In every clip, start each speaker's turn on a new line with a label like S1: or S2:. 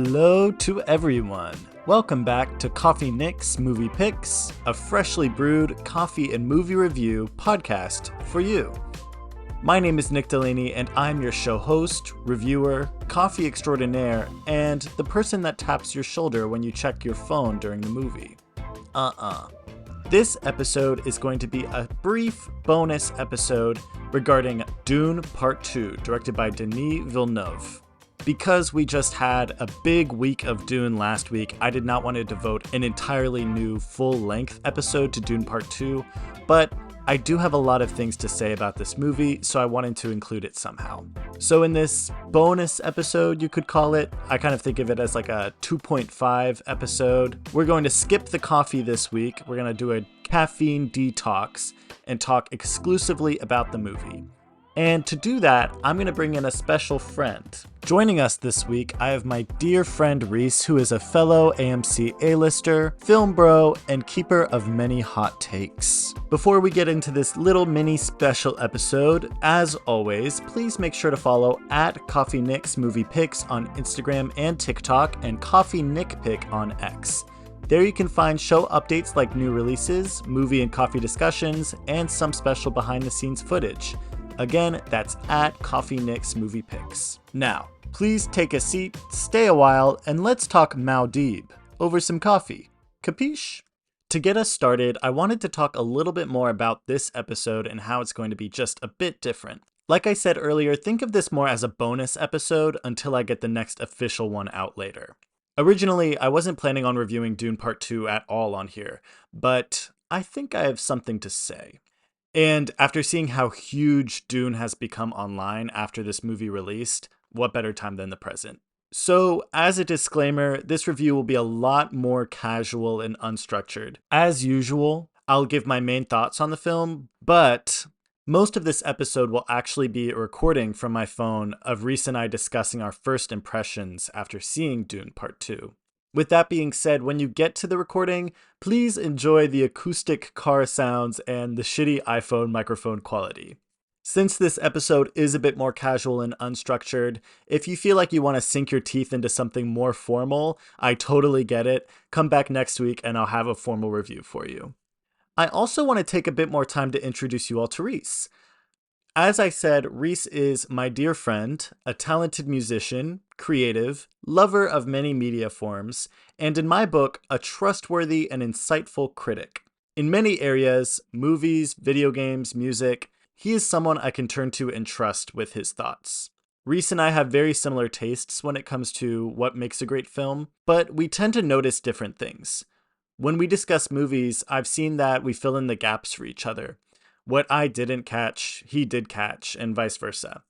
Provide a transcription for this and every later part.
S1: Hello to everyone. Welcome back to Coffee Nick's Movie Picks, a freshly brewed coffee and movie review podcast for you. My name is Nick Delaney and I'm your show host, reviewer, coffee extraordinaire, and the person that taps your shoulder when you check your phone during the movie. This episode is going to be a brief bonus episode regarding Dune Part 2, directed by Denis Villeneuve. Because we just had a big week of Dune last week, I did not want to devote an entirely new full-length episode to Dune Part 2, but I do have a lot of things to say about this movie, so I wanted to include it somehow. So in this bonus episode, you could call it, I kind of think of it as like a 2.5 episode. We're going to skip the coffee this week. We're going to do a caffeine detox and talk exclusively about the movie. And to do that, I'm going to bring in a special friend. Joining us this week, I have my dear friend Reese, who is a fellow AMC A-lister, film bro, and keeper of many hot takes. Before we get into this little mini special episode, as always, please make sure to follow at Coffee Nick's Movie Picks on Instagram and TikTok, and Coffee Nick Pick on X. There you can find show updates like new releases, movie and coffee discussions, and some special behind-the-scenes footage. Again, that's at Coffee Nick's Movie Picks. Now, please take a seat, stay a while, and let's talk Maldives over some coffee. Capiche? To get us started, I wanted to talk a little bit more about this episode and how it's going to be just a bit different. Like I said earlier, think of this more as a bonus episode until I get the next official one out later. Originally, I wasn't planning on reviewing Dune Part 2 at all on here, but I think I have something to say. And after seeing how huge Dune has become online after this movie released, what better time than the present? So, as a disclaimer, this review will be a lot more casual and unstructured. As usual, I'll give my main thoughts on the film, but most of this episode will actually be a recording from my phone of Reese and I discussing our first impressions after seeing Dune Part 2. With that being said, when you get to the recording, please enjoy the acoustic car sounds and the shitty iPhone microphone quality. Since this episode is a bit more casual and unstructured, if you feel like you want to sink your teeth into something more formal, I totally get it. Come back next week and I'll have a formal review for you. I also want to take a bit more time to introduce you all to Reese. As I said, Reese is my dear friend, a talented musician, creative, lover of many media forms, and in my book, a trustworthy and insightful critic. In many areas, movies, video games, music, he is someone I can turn to and trust with his thoughts. Reese and I have very similar tastes when it comes to what makes a great film, but we tend to notice different things. When we discuss movies, I've seen that we fill in the gaps for each other. What I didn't catch, he did catch, and vice versa.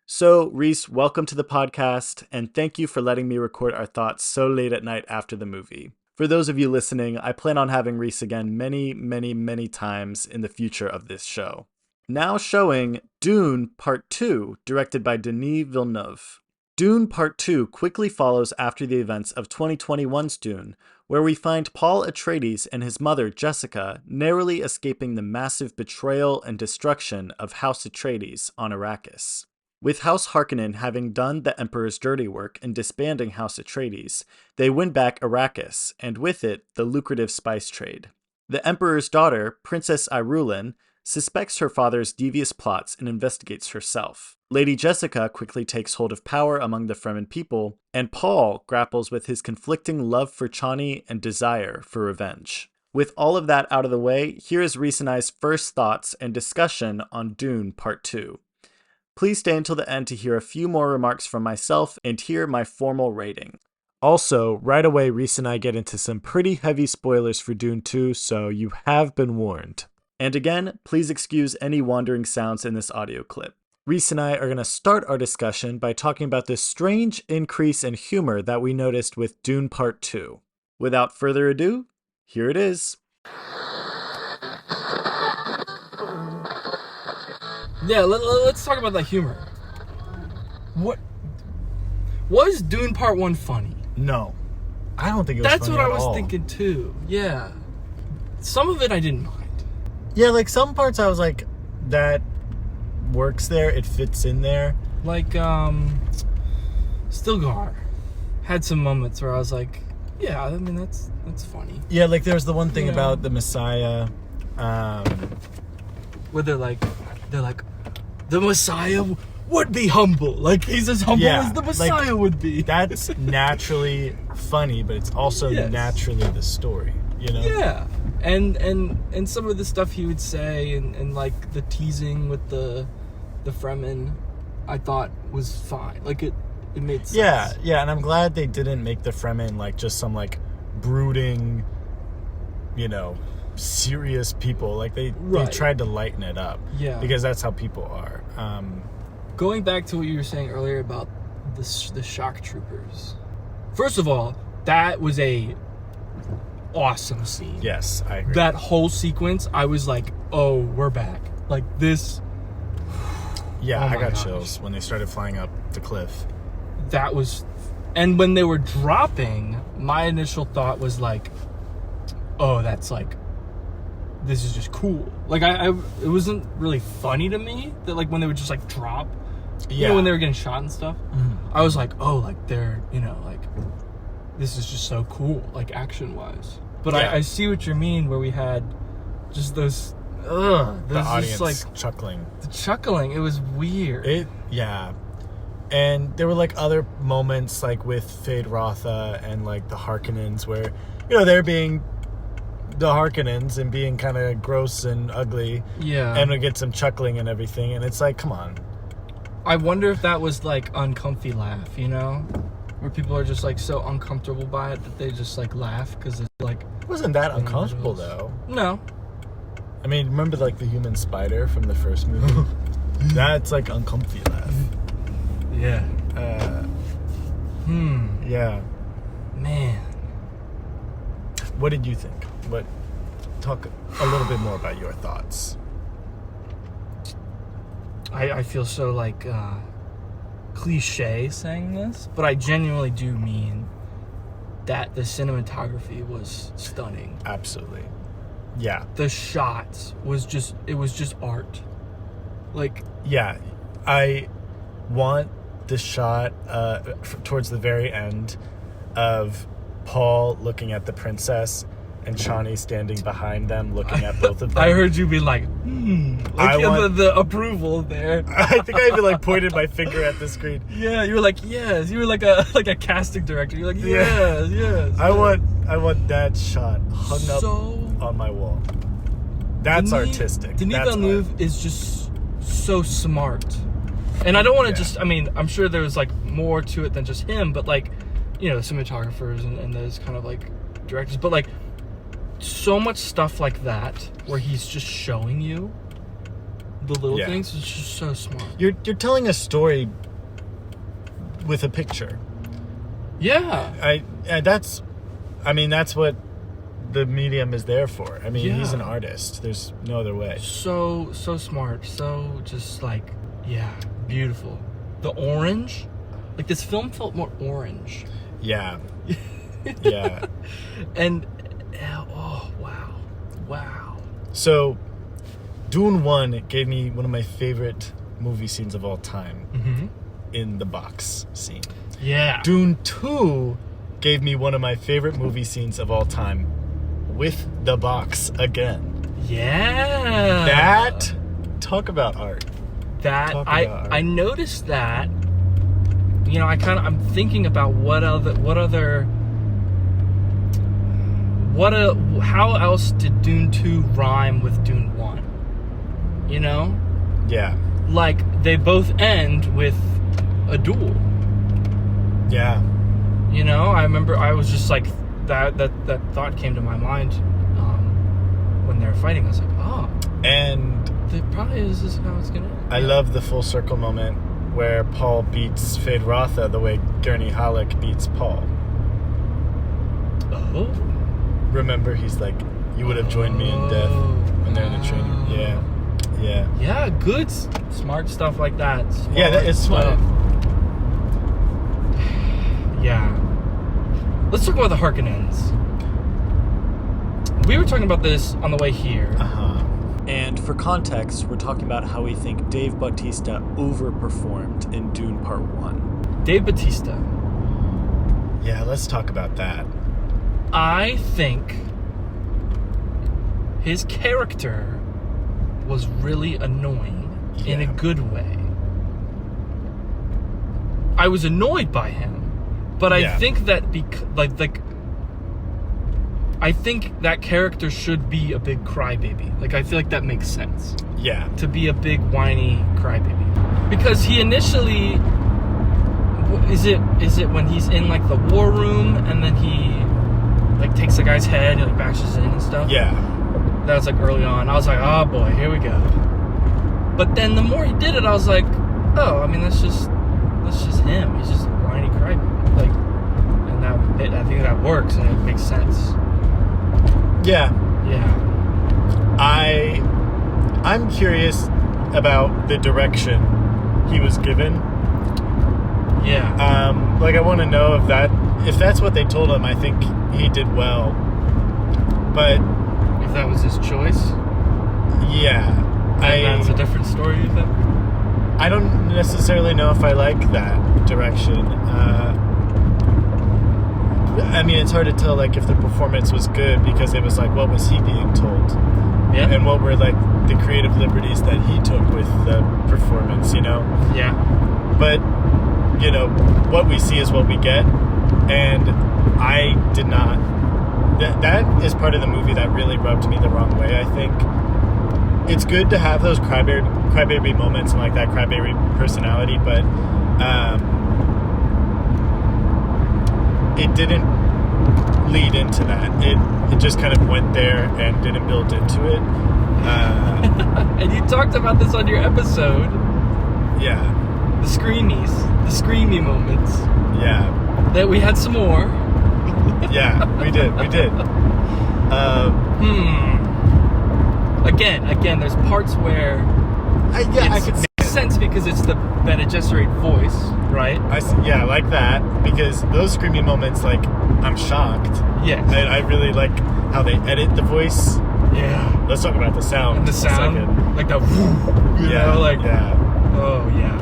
S1: So, Reese, welcome to the podcast, and thank you for letting me record our thoughts so late at night after the movie. For those of you listening, I plan on having Reese again many times in the future of this show. Now showing Dune Part 2, directed by Denis Villeneuve. Dune Part 2 quickly follows after the events of 2021's Dune, where we find Paul Atreides and his mother Jessica narrowly escaping the massive betrayal and destruction of House Atreides on Arrakis. With House Harkonnen having done the Emperor's dirty work in disbanding House Atreides, they win back Arrakis, and with it, the lucrative spice trade. The Emperor's daughter, Princess Irulan, suspects her father's devious plots and investigates herself. Lady Jessica quickly takes hold of power among the Fremen people, and Paul grapples with his conflicting love for Chani and desire for revenge. With all of that out of the way, here is Reese and I's first thoughts and discussion on Dune Part 2. Please stay until the end to hear a few more remarks from myself and hear my formal rating. Also, right away Reese and I get into some pretty heavy spoilers for Dune 2, so you have been warned. And again, please excuse any wandering sounds in this audio clip. Reese and I are going to start our discussion by talking about this strange increase in humor that we noticed with Dune Part 2. Without further ado, here it is.
S2: Yeah, let's talk about that humor. What was Dune Part 1 funny?
S1: No. I don't think it was
S2: That's
S1: funny
S2: what I
S1: at
S2: was
S1: all.
S2: thinking too. Yeah. Some of it I didn't mind.
S1: Yeah, like some parts I was like, that works there, it fits in there.
S2: Like, Stilgar had some moments where I was like, yeah, I mean, that's funny.
S1: Yeah, like there's the one thing
S2: Yeah.
S1: about the Messiah.
S2: Where they're like, the Messiah would be humble. Like, he's as humble as the Messiah would be.
S1: That's naturally funny, but it's also naturally the story, you know?
S2: Yeah. And some of the stuff he would say and like the teasing with the Fremen, I thought was fine. Like it made sense.
S1: Yeah, and I'm glad they didn't make the Fremen like just some like brooding, you know, serious people. Like they tried to lighten it up.
S2: Yeah.
S1: Because that's how people are.
S2: Going back to what you were saying earlier about the shock troopers. First of all, that was a awesome scene.
S1: Yes, I agree.
S2: That whole sequence, I was like, oh, we're back. Like this.
S1: Yeah,
S2: Oh
S1: I
S2: my
S1: got
S2: gosh.
S1: chills when they started flying up the cliff.
S2: That was, and when they were dropping, my initial thought was like, oh, that's like, this is just cool. Like it wasn't really funny to me that like when they would just like drop, you know, when they were getting shot and stuff.
S1: Mm-hmm.
S2: I was like, oh, like they're, you know, like this is just so cool, like action wise. But I see what you mean, where we had just those,
S1: the audience
S2: just like
S1: chuckling.
S2: the chuckling. It was weird.
S1: And there were like other moments like with Fade Rotha and like the Harkonnens where, you know, they're being the Harkonnens and being kind of gross and ugly.
S2: Yeah.
S1: And we get some chuckling and everything, and it's like, come on.
S2: I wonder if that was like uncomfy laugh, you know, where people are just like so uncomfortable by it that they just like laugh because it's like.
S1: It wasn't that uncomfortable though.
S2: No.
S1: I mean, remember like the human spider from the first movie? That's like uncomfy laugh.
S2: Yeah.
S1: Yeah.
S2: Man.
S1: What did you think? Talk a little bit more about your thoughts.
S2: I feel so like cliche saying this, but I genuinely do mean that the cinematography was stunning.
S1: Absolutely. Yeah.
S2: The shots was just art. Like,
S1: yeah, I want the shot towards the very end of Paul looking at the princess and Chani standing behind them looking at both of them.
S2: I heard you be like, like the approval there.
S1: I think I even like pointed my finger at the screen.
S2: Yeah, you were like, yes. You were like a casting director. You're like, yes.
S1: I want that shot hung up on my wall. That's artistic.
S2: Denis Villeneuve is just so smart. And I don't want to just, I mean, I'm sure there was like more to it than just him, but like, you know, the cinematographers and those kind of like directors, but like so much stuff like that where he's just showing you the little things is just so smart.
S1: You're telling a story with a picture.
S2: Yeah.
S1: That's what the medium is there for. I mean, he's an artist. There's no other way.
S2: So smart. So just like, beautiful. The orange, like this film felt more orange.
S1: Yeah. Yeah.
S2: And wow.
S1: So Dune 1 gave me one of my favorite movie scenes of all time in the box scene.
S2: Yeah.
S1: Dune 2 gave me one of my favorite movie scenes of all time with the box again.
S2: Yeah.
S1: Talk about art.
S2: I noticed that. You know, I'm thinking about how else did Dune 2 rhyme with Dune 1? You know?
S1: Yeah.
S2: Like, they both end with a duel.
S1: Yeah.
S2: You know, I remember I was just like, that thought came to my mind when they were fighting. I was like, oh.
S1: And
S2: that probably is this how it's going to end.
S1: I love the full circle moment where Paul beats Fade Rotha the way Gurney Halleck beats Paul.
S2: Oh.
S1: Remember, he's like, you would have joined me in death when they're in the train. Yeah.
S2: Yeah, good, smart stuff like that.
S1: That is smart.
S2: Yeah. Let's talk about the Harkonnens. We were talking about this on the way here.
S1: And for context, we're talking about how we think Dave Bautista overperformed in Dune Part 1.
S2: Dave Bautista.
S1: Yeah, let's talk about that.
S2: I think his character was really annoying in a good way. I was annoyed by him, but I think that I think that character should be a big crybaby. Like, I feel like that makes sense.
S1: Yeah.
S2: To be a big whiny crybaby, because he initially is it when he's in like the war room and then he like takes the guy's head and like bashes it in and stuff.
S1: Yeah.
S2: That was like early on. I was like, oh boy, here we go. But then the more he did it, I was like, oh, I mean, that's just him. He's just a whiny crybaby. Like, and I think that works and it makes sense.
S1: Yeah.
S2: Yeah.
S1: I'm curious about the direction he was given.
S2: Yeah.
S1: Like, I want to know if that's what they told him. I think he did well. But
S2: if that was his choice,
S1: yeah,
S2: that's a different story, you think?
S1: I don't necessarily know if I like that direction. I mean, it's hard to tell, like, if the performance was good, because it was like, what was he being told?
S2: Yeah.
S1: And what were, like, the creative liberties that he took with the performance, you know?
S2: Yeah.
S1: But, you know, what we see is what we get. And I did not... That is part of the movie that really rubbed me the wrong way, I think. It's good to have those crybaby moments and, like, that crybaby personality, but it didn't lead into that. It just kind of went there and didn't build into it.
S2: And you talked about this on your episode.
S1: Yeah.
S2: The screamy moments.
S1: Yeah.
S2: That we had some more.
S1: Yeah, we did.
S2: Again, there's parts where
S1: I could see
S2: makes sense because it's the Bene Gesserit voice, right?
S1: I like that, because those screaming moments, like, I'm shocked.
S2: Yes.
S1: I really like how they edit the voice.
S2: Yeah.
S1: Let's talk about the sound.
S2: And the sound, like the whoo, you know, like oh yeah.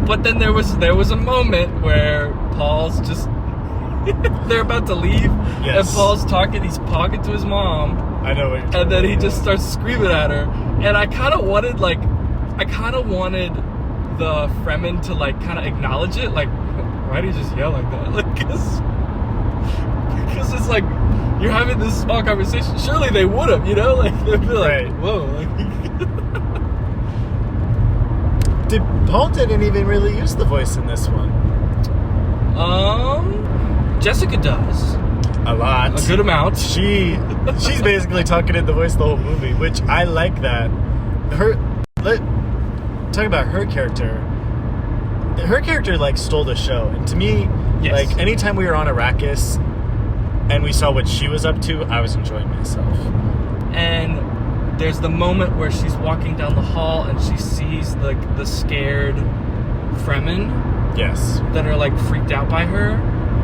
S2: But then there was a moment where Paul's just they're about to leave, and Paul's talking. He's talking to his mom.
S1: I know what you're talking
S2: And then he
S1: about.
S2: just starts screaming at her, and I kind of wanted the Fremen to like kind of acknowledge it. Like, why do you just yell like that? Like, because it's like you're having this small conversation. Surely they would have, you know, like they'd be like, whoa.
S1: Paul didn't even really use the voice in this one.
S2: Jessica does
S1: a lot,
S2: a good amount.
S1: She's basically talking in the voice the whole movie, which I like that. Talk about her character. Her character like stole the show, and to me, like anytime we were on Arrakis and we saw what she was up to, I was enjoying myself.
S2: And there's the moment where she's walking down the hall and she sees like the scared Fremen.
S1: Yes.
S2: That are like freaked out by her,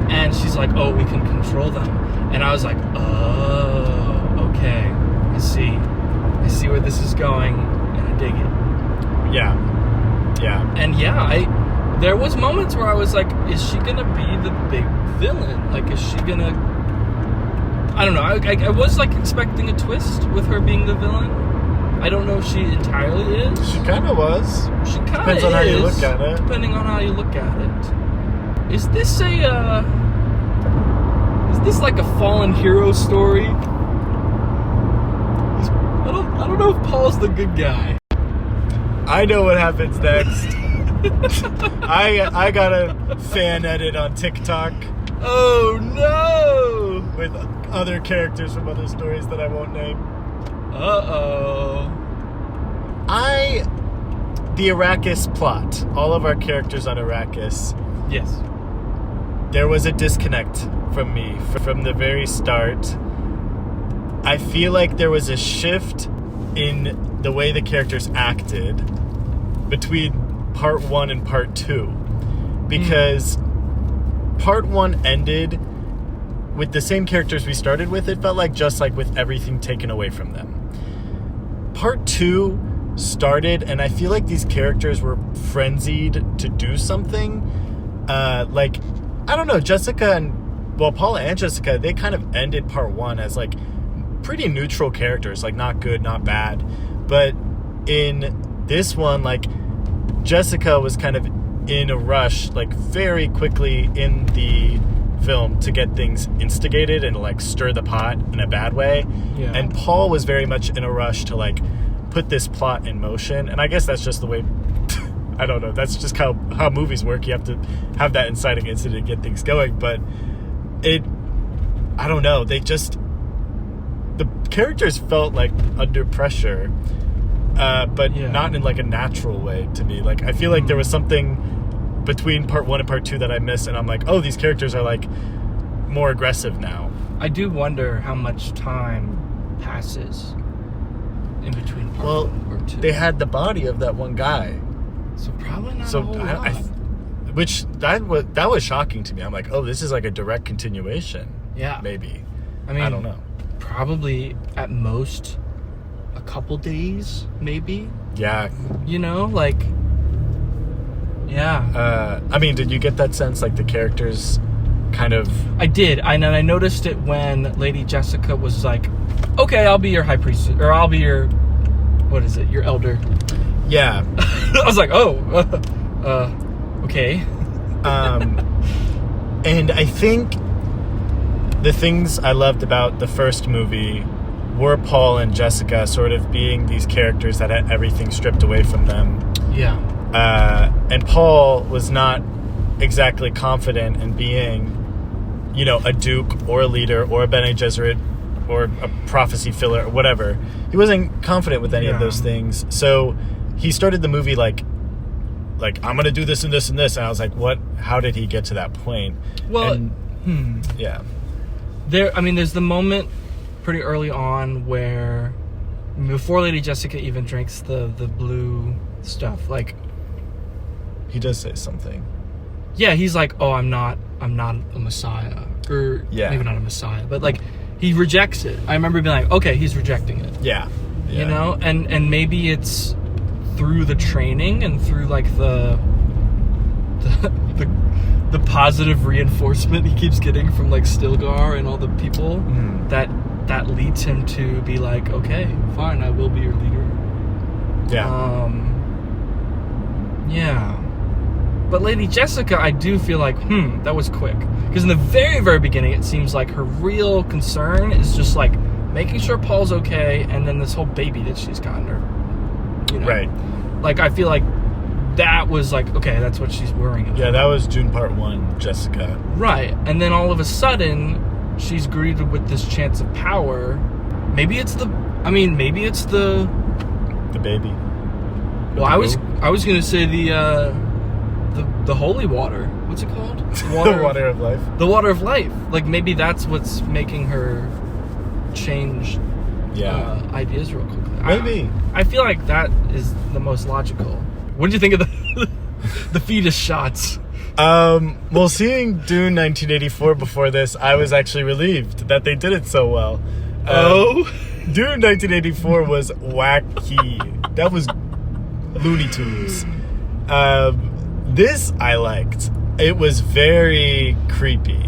S2: and she's like, "Oh, we can control them." And I was like, "Oh, okay, I see where this is going, and I dig it."
S1: Yeah.
S2: And there was moments where I was like, "Is she gonna be the big villain? Like, is she gonna?" I don't know. I was like expecting a twist with her being the villain. I don't know if she entirely is.
S1: She kind of was.
S2: She kind of
S1: depends on how you look at it.
S2: Depending on how you look at it. Is this like a fallen hero story? I don't know if Paul's the good guy.
S1: I know what happens next. I got a fan edit on TikTok.
S2: Oh no!
S1: With other characters from other stories that I won't name.
S2: Uh-oh.
S1: The Arrakis plot, all of our characters on Arrakis.
S2: Yes.
S1: There was a disconnect from me from the very start. I feel like there was a shift in the way the characters acted between part 1 and part 2. Because part 1 ended with the same characters we started with. It felt like just like with everything taken away from them. Part 2 started, and I feel like these characters were frenzied to do something. Like, I don't know, Paul and Jessica, they kind of ended part one as like pretty neutral characters, like not good, not bad. But in this one, like Jessica was kind of in a rush, like very quickly in the film to get things instigated and like stir the pot in a bad way.
S2: Yeah.
S1: And Paul was very much in a rush to like put this plot in motion. And I guess that's just the way, I don't know, that's just how movies work. You have to have that inciting incident to get things going. But I don't know, the characters felt like under pressure, but not in like a natural way to me. Like I feel like there was something between part one and part two that I missed, and I'm like, oh, these characters are like more aggressive now.
S2: I do wonder how much time passes in between part one and part two.
S1: They had the body of that one guy,
S2: so probably not a whole lot.
S1: Which that was shocking to me. I'm like, oh, this is like a direct continuation.
S2: Yeah,
S1: maybe.
S2: I mean,
S1: I don't know.
S2: Probably at most a couple days, maybe.
S1: Yeah.
S2: You know, like. Yeah.
S1: I mean, did you get that sense, like the characters kind of...
S2: I did. And I noticed it when Lady Jessica was like, okay, I'll be your high priest, or I'll be your, what is it, your elder.
S1: Yeah.
S2: I was like, okay.
S1: And I think the things I loved about the first movie were Paul and Jessica sort of being these characters that had everything stripped away from them.
S2: Yeah.
S1: And Paul was not exactly confident in being, you know, a duke or a leader or a Bene Gesserit or a prophecy filler or whatever. He wasn't confident with any of those things. So he started the movie like I'm going to do this and this and this. And I was like, what? How did he get to that point?
S2: Well,
S1: yeah.
S2: There's the moment pretty early on where before Lady Jessica even drinks the blue stuff, like,
S1: he does say something.
S2: Yeah, he's like, oh, I'm not a messiah. Or maybe not a messiah, but like he rejects it. I remember being like, okay, he's rejecting it.
S1: Yeah.
S2: You know? And maybe it's through the training and through like the positive reinforcement he keeps getting from like Stilgar and all the people that leads him to be like, okay, fine, I will be your leader.
S1: Yeah.
S2: Yeah. But Lady Jessica, I do feel like, that was quick. Because in the very, very beginning, it seems like her real concern is just like making sure Paul's okay, and then this whole baby that she's gotten her. You know?
S1: Right.
S2: Like, I feel like that was like, okay, that's what she's worrying about.
S1: Yeah, that was Dune Part 1, Jessica.
S2: Right. And then all of a sudden, she's greeted with this chance of power. Maybe it's the
S1: baby.
S2: Well, I was gonna say the holy water. What's it called?
S1: The water of life.
S2: The water of life. Like maybe that's what's making her change ideas real quickly.
S1: Maybe.
S2: I feel like that is the most logical. What did you think of the fetus shots?
S1: Well, seeing Dune 1984 before this, I was actually relieved that they did it so well. Dune 1984 was wacky. That was Looney Tunes. This I liked. It was very creepy,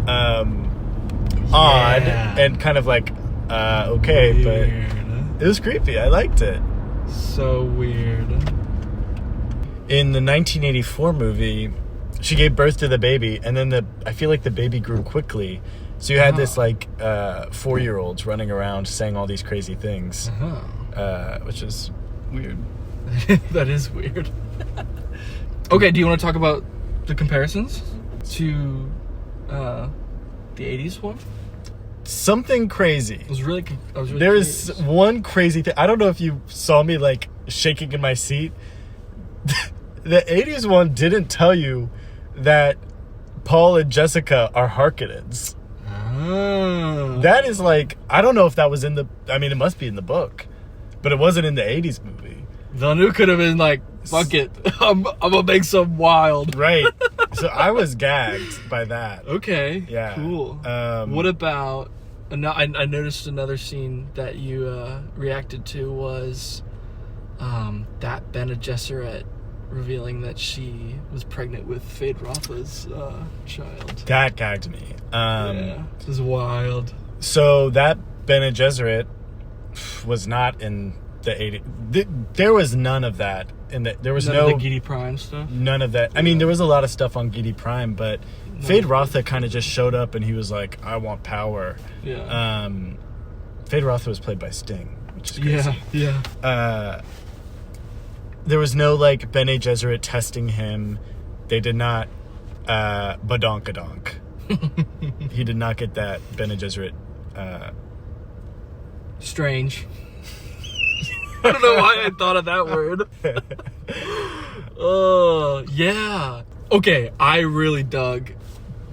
S1: odd, and kind of like okay, but it was creepy. I liked it.
S2: So weird.
S1: In the 1984 movie, she gave birth to the baby, and then I feel like the baby grew quickly. So you had this like 4-year-olds running around saying all these crazy things, which is weird.
S2: That is weird. Okay, do you want to talk about the comparisons to the 80s one?
S1: Something crazy.
S2: I was really
S1: There's one crazy thing. I don't know if you saw me like shaking in my seat. The 80s one didn't tell you that Paul and Jessica are Harkonnens.
S2: Oh.
S1: That is like, I don't know if that was in the, I mean, it must be in the book, but it wasn't in the 80s movie.
S2: Villeneuve could have been like, fuck it, I'm gonna make some wild.
S1: Right. So I was gagged by that.
S2: Okay.
S1: Yeah.
S2: Cool. What about, I noticed another scene that you reacted to was that Bene Gesserit revealing that she was pregnant with Fade Rafa's child.
S1: That gagged me.
S2: Yeah, this is wild.
S1: So that Bene Gesserit was not in the 80s. There was none of that. There was
S2: none of the Gidi Prime stuff?
S1: None of that. I mean, there was a lot of stuff on Gidi Prime, but Fade Rotha kind of just showed up and he was like, I want power.
S2: Yeah.
S1: Fade Rotha was played by Sting, which is crazy.
S2: Yeah.
S1: There was no, like, Bene Gesserit testing him. They did not badonkadonk. He did not get that Bene Gesserit.
S2: Strange. I don't know why I thought of that word. Yeah. Okay, I really dug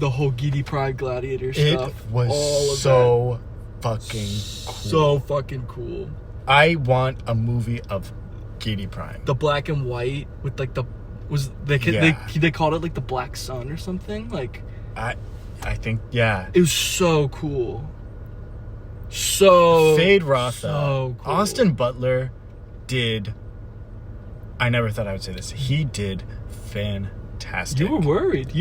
S2: the whole Gidi Pride Gladiator stuff.
S1: It was
S2: all of
S1: so fucking cool.
S2: So fucking cool.
S1: I want a movie of Gidi Prime.
S2: The black and white with like they called it like the Black Sun or something. Like
S1: I think it
S2: was so cool. So
S1: Fade Rotha.
S2: So cool.
S1: Austin Butler did. I never thought I would say this. He did fantastic.
S2: You were worried.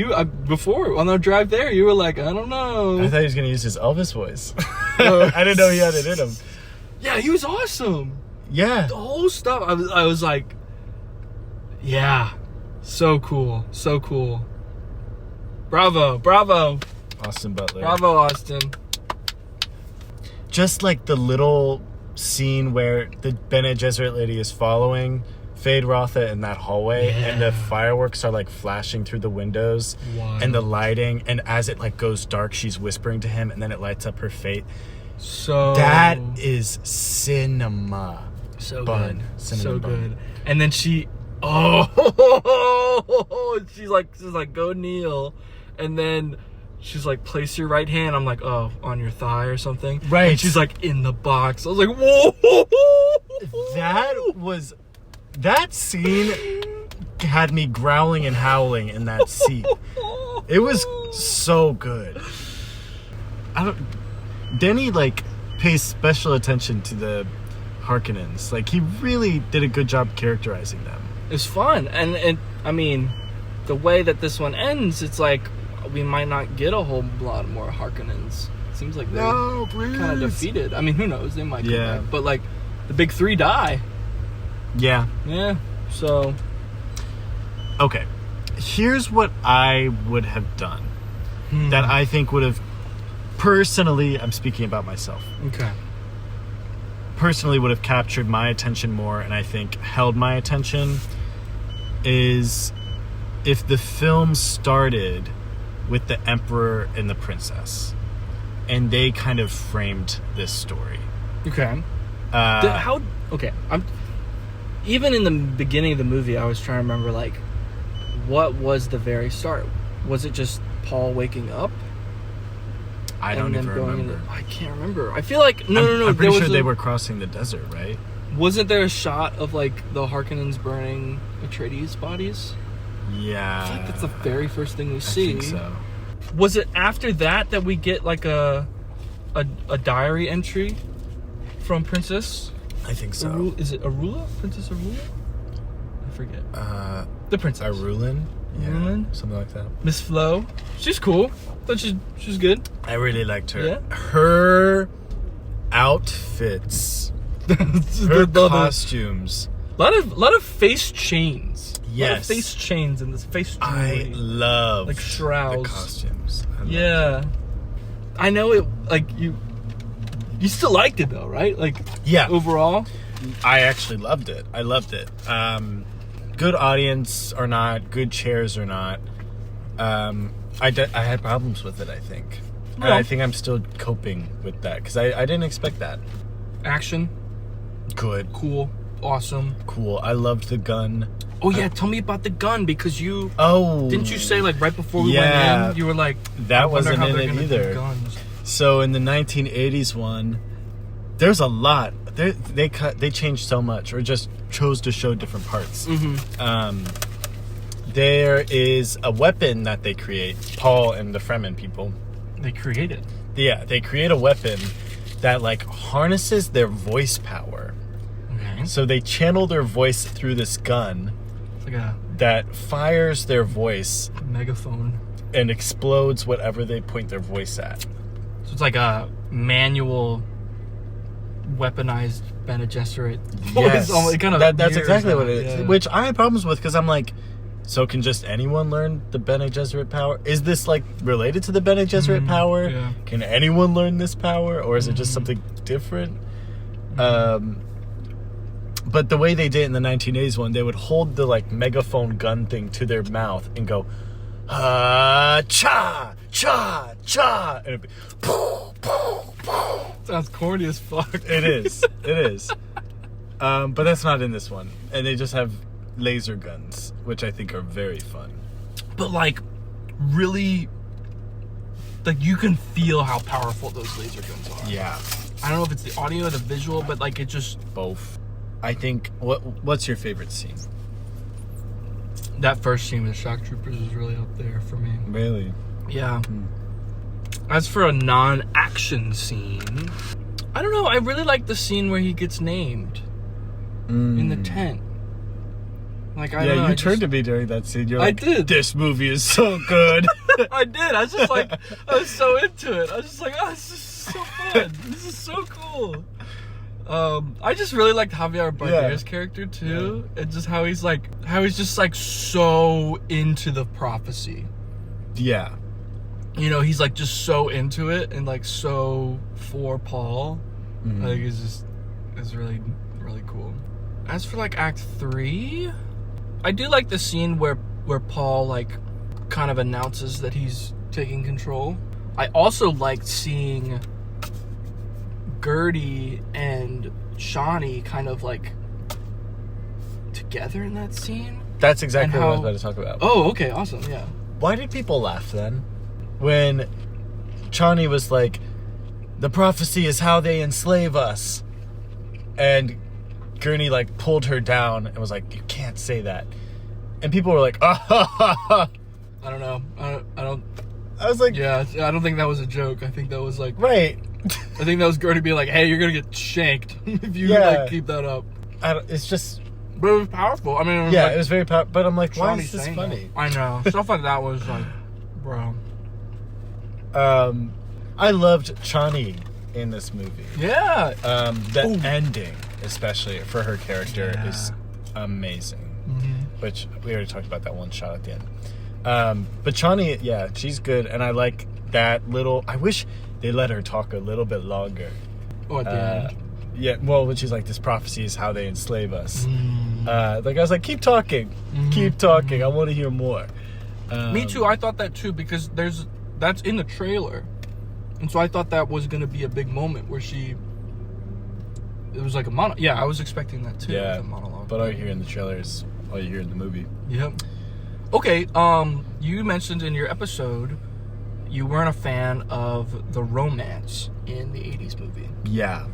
S2: Before on the drive there, you were like, I don't know.
S1: I thought he was going to use his Elvis voice. I didn't know he had it in him.
S2: Yeah, he was awesome.
S1: Yeah,
S2: the whole stuff. I was like, yeah, so cool, so cool. Bravo,
S1: Austin Butler.
S2: Bravo, Austin.
S1: Just like the little scene where the Bene Gesserit lady is following Fade Rotha in that hallway, and the fireworks are like flashing through the windows, and the lighting, and as it like goes dark, she's whispering to him, and then it lights up her fate.
S2: So
S1: that is cinema.
S2: So
S1: bun.
S2: Good.
S1: Cinnamon
S2: so
S1: bun.
S2: Good. And then she's like, go kneel, and then she's like, place your right hand. I'm like, oh, on your thigh or something.
S1: Right.
S2: And she's like, in the box. I was like, whoa.
S1: That scene had me growling and howling in that seat. It was so good. Denny like pays special attention to the Harkonnens. Like, he really did a good job characterizing them.
S2: It's fun. And I mean, the way that this one ends, it's like we might not get a whole lot more Harkonnens. It seems like they're kind of defeated. I mean, who knows? They might come back. But like, the big three die.
S1: Yeah.
S2: Yeah. So.
S1: Okay. Here's what I would have done. That I think would have, personally, I'm speaking about myself.
S2: Okay.
S1: Personally would have captured my attention more, and I think held my attention, is if the film started with the Emperor and the Princess, and they kind of framed this story.
S2: Okay. Even in the beginning of the movie, I was trying to remember, like, what was the very start? Was it just Paul waking up?
S1: I don't even remember.
S2: I can't remember. I feel like no.
S1: I'm pretty sure they were crossing the desert, right?
S2: Wasn't there a shot of like the Harkonnens burning Atreides' bodies?
S1: Yeah.
S2: I feel like that's the very first thing we see.
S1: I think so.
S2: Was it after that we get like a diary entry from Princess?
S1: I think so.
S2: Is it Arula? Princess Arula? I forget. The Princess.
S1: Arulin? Yeah,
S2: Arulin?
S1: something like that.
S2: Miss Flo. She's cool. Thought she's good.
S1: I really liked her.
S2: Yeah?
S1: Her outfits. Her costumes.
S2: A lot of face chains.
S1: Yes.
S2: A lot of face chains in this face
S1: I
S2: jewelry.
S1: love
S2: like shrouds.
S1: the costumes.
S2: I know it, like, you still liked it though, right? Like,
S1: yeah.
S2: Overall?
S1: I actually loved it. I loved it. Good audience or not, good chairs or not. I had problems with it, I think.
S2: No.
S1: And I think I'm still coping with that, because I didn't expect that.
S2: Action.
S1: Good.
S2: Cool. Awesome.
S1: Cool. I loved the gun.
S2: Oh, yeah. Tell me about the gun, because you...
S1: Oh.
S2: Didn't you say, like, right before we went in, you were like...
S1: That wasn't in it either. So, in the 1980s one, there's a lot. They changed so much, or just chose to show different parts.
S2: Mm-hmm.
S1: There is a weapon that they create, Paul and the Fremen people.
S2: They create it.
S1: Yeah, they create a weapon that, like, harnesses their voice power.
S2: Okay.
S1: So they channel their voice through this gun.
S2: It's like a
S1: that fires their voice
S2: Megaphone.
S1: and explodes whatever they point their voice at.
S2: So it's like a manual, weaponized Bene Gesserit voice.
S1: Yes,
S2: It kind of
S1: that's exactly
S2: that,
S1: what it is.
S2: yeah.
S1: Which I had problems with because I'm like, so can just anyone learn the Bene Gesserit power? Is this like related to the Bene Gesserit power?
S2: Yeah.
S1: Can anyone learn this power, or is it just something different? But the way they did it in the 1980s one, they would hold the like megaphone gun thing to their mouth and go, cha, cha, cha, and it'd be, poof, poof, poof.
S2: Sounds corny as fuck.
S1: It is. But that's not in this one. And they just have laser guns, which I think are very fun.
S2: But like, really, like you can feel how powerful those laser guns are.
S1: Yeah.
S2: I don't know if it's the audio or the visual, but like it just...
S1: Both. I think, what's your favorite scene?
S2: That first scene with the shock troopers is really up there for me.
S1: Really?
S2: Yeah. As for a non-action scene, I don't know. I really like the scene where he gets named in the tent. Like I don't know,
S1: you turned to me during that scene. You're like,
S2: I did.
S1: This movie is so good.
S2: I did. I was just like, I was so into it. I was just like, oh, this is so fun. This is so cool. I just really liked Javier Bardem's character too, and just how he's just like so into the prophecy.
S1: Yeah.
S2: You know, he's like just so into it and like so for Paul. I think it's really, really cool. As for like Act 3, I do like the scene where Paul like kind of announces that he's taking control. I also liked seeing Gertie and Shawnee kind of like together in that scene.
S1: That's exactly what I was about to talk about.
S2: Oh, okay, awesome, yeah.
S1: Why did people laugh then? When Shawnee was like, the prophecy is how they enslave us. And Gurney like pulled her down and was like, you can't say that. And people were like, ah, ha, ha, ha.
S2: I don't know.
S1: I was like,
S2: yeah, I don't think that was a joke. I think that was like,
S1: right.
S2: I think that was Gertie being like, hey, you're gonna get shanked if you like keep that up.
S1: It's just,
S2: but it was powerful. I mean,
S1: it was very powerful. But I'm like, why
S2: Shawnee
S1: is this
S2: saying
S1: funny?
S2: that. I know. Stuff like that was like, bro.
S1: I loved Chani in this movie.
S2: Yeah.
S1: The ending, especially for her character, is amazing. Which we already talked about that one shot at the end. But Chani, she's good, and I like that little. I wish they let her talk a little bit longer.
S2: Oh, at the end.
S1: Yeah, well, when she's like, this prophecy is how they enslave us. Like, I was like, keep talking. Keep talking. I want to hear more.
S2: Me too. I thought that too, because that's in the trailer. And so I thought that was going to be a big moment where it was like a monologue. Yeah, I was expecting that too.
S1: Yeah,
S2: a monologue.
S1: but all you hear in the trailer is all you hear in the movie.
S2: Yep. Okay, you mentioned in your episode you weren't a fan of the romance in the 80s movie.
S1: Yeah.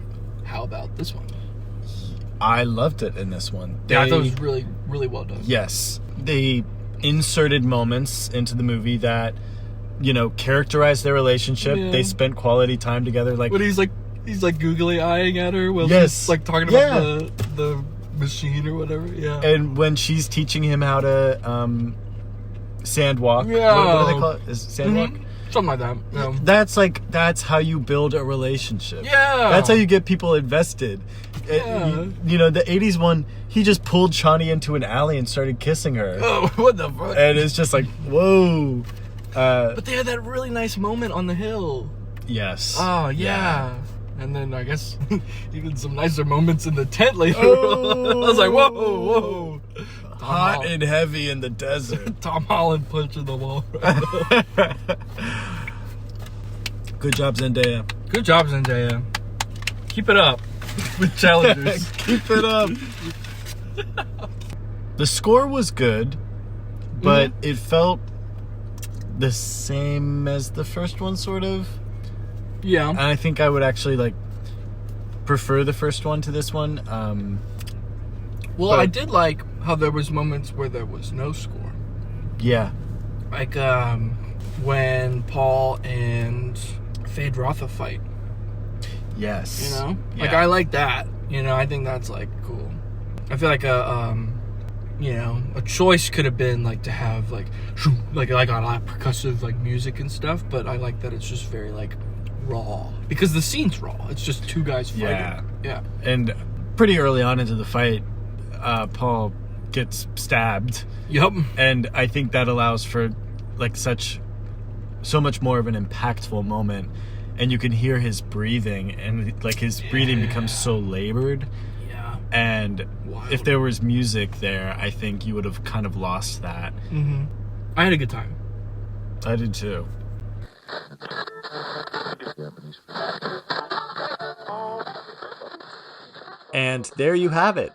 S2: How about this one?
S1: I loved it in this one.
S2: I thought it was really, really well done.
S1: Yes. They inserted moments into the movie that, characterized their relationship. Yeah. They spent quality time together. Like,
S2: but he's like googly eyeing at her while she's like talking about the machine or whatever. Yeah. And
S1: when she's teaching him how to sandwalk.
S2: Yeah.
S1: What do they call it? Is it sandwalk?
S2: Something like that. Yeah.
S1: That's how you build a relationship.
S2: Yeah.
S1: That's how you get people invested.
S2: Yeah.
S1: The 80s one, he just pulled Shawnee into an alley and started kissing her.
S2: Oh, what the fuck?
S1: And it's just like, whoa.
S2: But they had that really nice moment on the hill.
S1: Yes.
S2: Oh, yeah. And then I guess even some nicer moments in the tent later.
S1: Oh.
S2: I was like, whoa.
S1: Hot and heavy in the desert.
S2: Tom Holland punching the wall.
S1: Good job, Zendaya.
S2: Good job, Zendaya. Keep it up with challenges.
S1: Keep it up. The score was good, but it felt the same as the first one, sort of.
S2: Yeah.
S1: And I think I would actually prefer the first one to this one.
S2: I did like how there was moments where there was no score.
S1: Yeah.
S2: Like when Paul and Phaedra fight.
S1: Yes.
S2: I like that. I think that's cool. I feel like you know, a choice could have been like to have like a lot of percussive like music and stuff, but I like that it's just very like raw, because the scene's raw. It's just two guys fighting. Yeah.
S1: And pretty early on into the fight, Paul gets stabbed.
S2: Yep.
S1: And I think that allows for like so much more of an impactful moment, and you can hear his breathing, and like his breathing becomes so labored.
S2: Yeah.
S1: And
S2: Wild.
S1: If there was music there, I think you would have kind of lost that.
S2: Mm-hmm. I had a good time.
S1: I did too. And there you have it.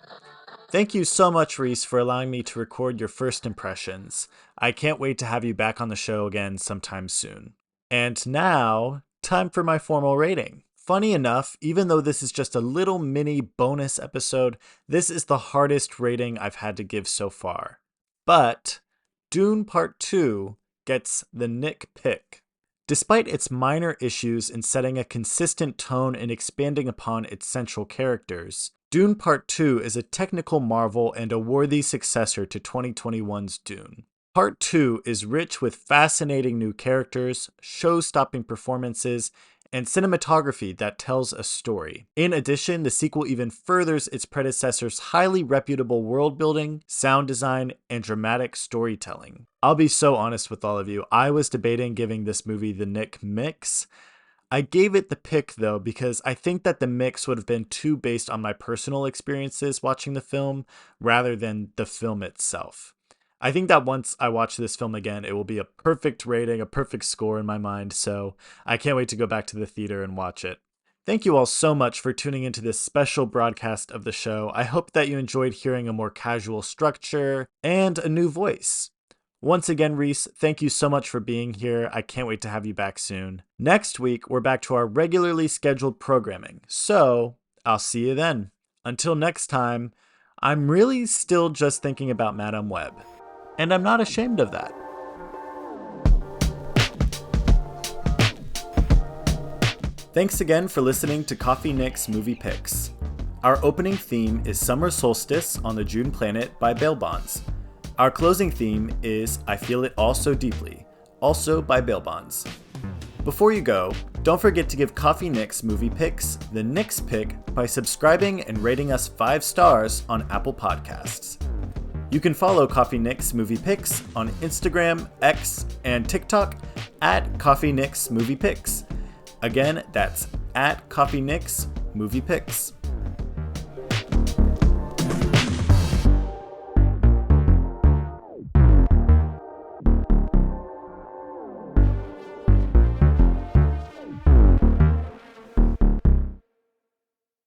S1: Thank you so much, Reese, for allowing me to record your first impressions. I can't wait to have you back on the show again sometime soon. And now, time for my formal rating. Funny enough, even though this is just a little mini bonus episode, this is the hardest rating I've had to give so far. But Dune Part 2 gets the Nick pick. Despite its minor issues in setting a consistent tone and expanding upon its central characters, Dune Part 2 is a technical marvel and a worthy successor to 2021's Dune. Part 2 is rich with fascinating new characters, show-stopping performances, and cinematography that tells a story. In addition, the sequel even furthers its predecessor's highly reputable world building, sound design, and dramatic storytelling. I'll be so honest with all of you, I was debating giving this movie the Nick mix. I gave it the pick though because I think that the mix would have been too based on my personal experiences watching the film rather than the film itself. I think that once I watch this film again, it will be a perfect rating, a perfect score in my mind, so I can't wait to go back to the theater and watch it. Thank you all so much for tuning into this special broadcast of the show. I hope that you enjoyed hearing a more casual structure and a new voice. Once again, Reese, thank you so much for being here. I can't wait to have you back soon. Next week, we're back to our regularly scheduled programming, so I'll see you then. Until next time, I'm really still just thinking about Madame Web. And I'm not ashamed of that. Thanks again for listening to Coffee Nick's Movie Picks. Our opening theme is Summer Solstice on the June Planet by Bail Bonds. Our closing theme is I Feel It All So Deeply, also by Bail Bonds. Before you go, don't forget to give Coffee Nick's Movie Picks the Nick's Pick by subscribing and rating us 5 stars on Apple Podcasts. You can follow Coffee Nick's Movie Picks on Instagram, X, and TikTok at Coffee Nick's Movie Picks. Again, that's at Coffee Nick's Movie Picks.